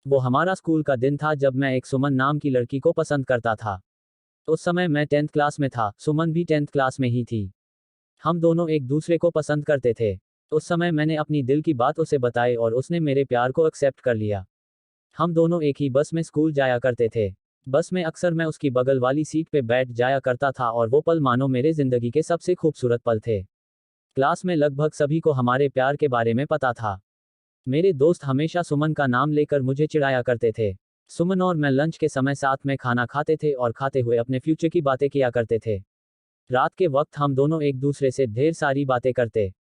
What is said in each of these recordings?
वो हमारा स्कूल का दिन था जब मैं एक सुमन नाम की लड़की को पसंद करता था। उस समय मैं 10th क्लास में था, सुमन भी 10th क्लास में ही थी। हम दोनों एक दूसरे को पसंद करते थे। उस समय मैंने अपनी दिल की बात उसे बताई और उसने मेरे प्यार को एक्सेप्ट कर लिया। हम दोनों एक ही बस में स्कूल जाया करते थे। बस में अक्सर मैं उसकी बगल वाली सीट पे बैठ जाया करता था और वो पल मानो मेरे जिंदगी के सबसे खूबसूरत पल थे। क्लास में लगभग सभी को हमारे प्यार के बारे में पता था। मेरे दोस्त हमेशा सुमन का नाम लेकर मुझे चिढ़ाया करते थे। सुमन और मैं लंच के समय साथ में खाना खाते थे और खाते हुए अपने फ्यूचर की बातें किया करते थे। रात के वक्त हम दोनों एक दूसरे से ढेर सारी बातें करते।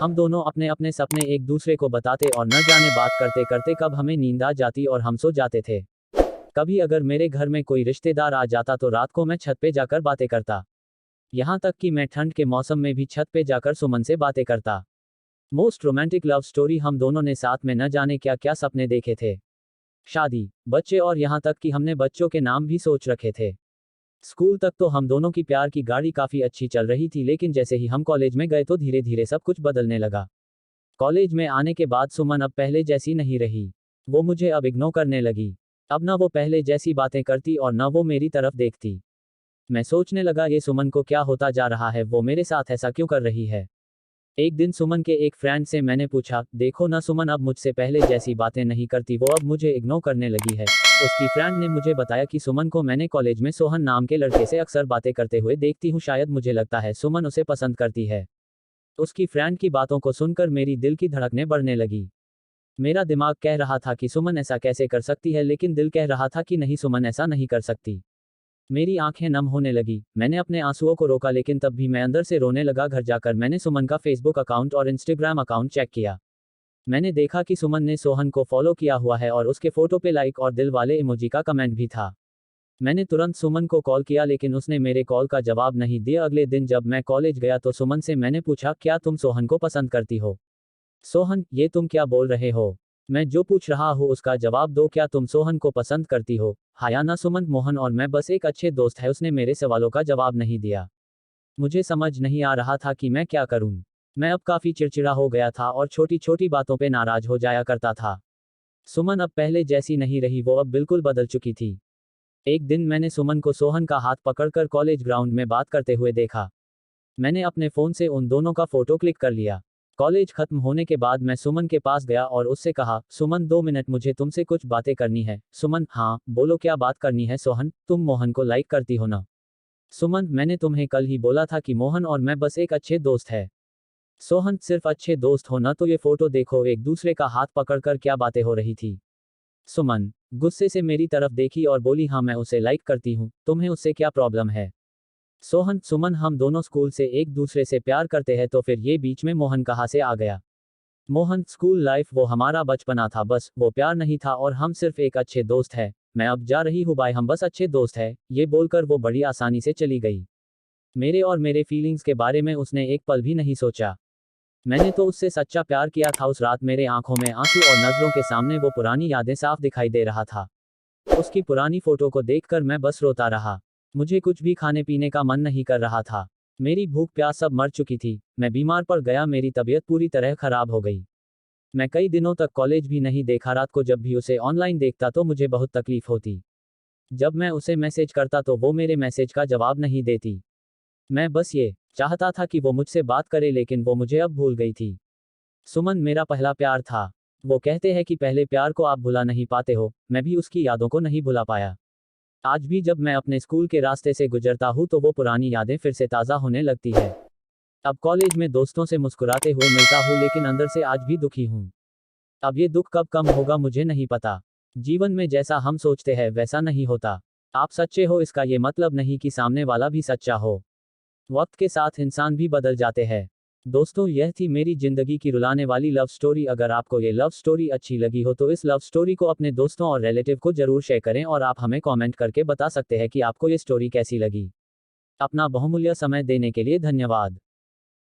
हम दोनों अपने अपने सपने एक दूसरे को बताते और न जाने बात करते करते कब हमें नींद आ जाती और हम सो जाते थे। कभी अगर मेरे घर में कोई रिश्तेदार आ जाता तो रात को मैं छत पे जाकर बातें करता। यहाँ तक कि मैं ठंड के मौसम में भी छत पे जाकर सुमन से बातें करता। मोस्ट रोमांटिक लव स्टोरी, हम दोनों ने साथ में न जाने क्या क्या सपने देखे थे। शादी, बच्चे और यहाँ तक कि हमने बच्चों के नाम भी सोच रखे थे। स्कूल तक तो हम दोनों की प्यार की गाड़ी काफी अच्छी चल रही थी, लेकिन जैसे ही हम कॉलेज में गए तो धीरे धीरे सब कुछ बदलने लगा। कॉलेज में आने के बाद सुमन अब पहले जैसी नहीं रही। वो मुझे अब इग्नोर करने लगी। अब ना वो पहले जैसी बातें करती और ना वो मेरी तरफ देखती। मैं सोचने लगा ये सुमन को क्या होता जा रहा है, वो मेरे साथ ऐसा क्यों कर रही है। एक दिन सुमन के एक फ्रेंड से मैंने पूछा, देखो ना सुमन अब मुझसे पहले जैसी बातें नहीं करती, वो अब मुझे इग्नोर करने लगी है। उसकी फ्रेंड ने मुझे बताया कि सुमन को मैंने कॉलेज में सोहन नाम के लड़के से अक्सर बातें करते हुए देखती हूँ, शायद मुझे लगता है सुमन उसे पसंद करती है। उसकी फ्रेंड की बातों को सुनकर मेरी दिल की धड़कनें बढ़ने लगी। मेरा दिमाग कह रहा था कि सुमन ऐसा कैसे कर सकती है, लेकिन दिल कह रहा था कि नहीं, सुमन ऐसा नहीं कर सकती। मेरी आंखें नम होने लगी। मैंने अपने आंसुओं को रोका, लेकिन तब भी मैं अंदर से रोने लगा। घर जाकर मैंने सुमन का फेसबुक अकाउंट और इंस्टाग्राम अकाउंट चेक किया। मैंने देखा कि सुमन ने सोहन को फॉलो किया हुआ है और उसके फोटो पे लाइक और दिल वाले इमोजी का कमेंट भी था। मैंने तुरंत सुमन को कॉल किया, लेकिन उसने मेरे कॉल का जवाब नहीं दिया। अगले दिन जब मैं कॉलेज गया तो सुमन से मैंने पूछा, क्या तुम सोहन को पसंद करती हो? सोहन, ये तुम क्या बोल रहे हो? मैं जो पूछ रहा हूँ उसका जवाब दो। क्या तुम सोहन को पसंद करती हो? हाँ या ना? सुमन, मोहन और मैं बस एक अच्छे दोस्त है। उसने मेरे सवालों का जवाब नहीं दिया। मुझे समझ नहीं आ रहा था कि मैं क्या करूं। मैं अब काफी चिड़चिड़ा हो गया था और छोटी छोटी बातों पे नाराज हो जाया करता था। सुमन अब पहले जैसी नहीं रही, वो अब बिल्कुल बदल चुकी थी। एक दिन मैंने सुमन को सोहन का हाथ पकड़कर कॉलेज ग्राउंड में बात करते हुए देखा। मैंने अपने फोन से उन दोनों का फोटो क्लिक कर लिया। कॉलेज खत्म होने के बाद मैं सुमन के पास गया और उससे कहा, सुमन 2 मिनट, मुझे तुमसे कुछ बातें करनी है। सुमन, हाँ बोलो, क्या बात करनी है? सोहन, तुम मोहन को लाइक करती हो ना? सुमन, मैंने तुम्हें कल ही बोला था कि मोहन और मैं बस एक अच्छे दोस्त है। सोहन, सिर्फ अच्छे दोस्त हो ना? तो ये फोटो देखो, एक दूसरे का हाथ पकड़कर क्या बातें हो रही थी। सुमन गुस्से से मेरी तरफ देखी और बोली, हाँ मैं उसे लाइक करती हूँ, तुम्हें उससे क्या प्रॉब्लम है? सोहन, सुमन, हम दोनों स्कूल से एक दूसरे से प्यार करते हैं, तो फिर ये बीच में मोहन कहाँ से आ गया? मोहन, स्कूल लाइफ वो हमारा बचपना था, बस वो प्यार नहीं था और हम सिर्फ एक अच्छे दोस्त हैं। मैं अब जा रही हूँ, बाय, हम बस अच्छे दोस्त हैं। ये बोलकर वो बड़ी आसानी से चली गई। मेरे और मेरे फीलिंग्स के बारे में उसने एक पल भी नहीं सोचा। मैंने तो उससे सच्चा प्यार किया था। उस रात मेरे आंखों में आंसू और नजरों के सामने वो पुरानी यादें साफ दिखाई दे रहा था। उसकी पुरानी फोटो को देखकर मैं बस रोता रहा। मुझे कुछ भी खाने पीने का मन नहीं कर रहा था। मेरी भूख प्यास सब मर चुकी थी। मैं बीमार पड़ गया, मेरी तबीयत पूरी तरह खराब हो गई। मैं कई दिनों तक कॉलेज भी नहीं देखा। रात को जब भी उसे ऑनलाइन देखता तो मुझे बहुत तकलीफ होती। जब मैं उसे मैसेज करता तो वो मेरे मैसेज का जवाब नहीं देती। मैं बस ये चाहता था कि वो मुझसे बात करे, लेकिन वो मुझे अब भूल गई थी। सुमन मेरा पहला प्यार था। वो कहते हैं कि पहले प्यार को आप भुला नहीं पाते हो, मैं भी उसकी यादों को नहीं भुला पाया। आज भी जब मैं अपने स्कूल के रास्ते से गुजरता हूँ तो वो पुरानी यादें फिर से ताज़ा होने लगती है। अब कॉलेज में दोस्तों से मुस्कुराते हुए मिलता हूँ, लेकिन अंदर से आज भी दुखी हूँ। अब ये दुख कब कम होगा मुझे नहीं पता। जीवन में जैसा हम सोचते हैं वैसा नहीं होता। आप सच्चे हो इसका ये मतलब नहीं कि सामने वाला भी सच्चा हो। वक्त के साथ इंसान भी बदल जाते हैं। दोस्तों, यह थी मेरी जिंदगी की रुलाने वाली लव स्टोरी। अगर आपको ये लव स्टोरी अच्छी लगी हो तो इस लव स्टोरी को अपने दोस्तों और रिलेटिव को जरूर शेयर करें और आप हमें कमेंट करके बता सकते हैं कि आपको ये स्टोरी कैसी लगी। अपना बहुमूल्य समय देने के लिए धन्यवाद।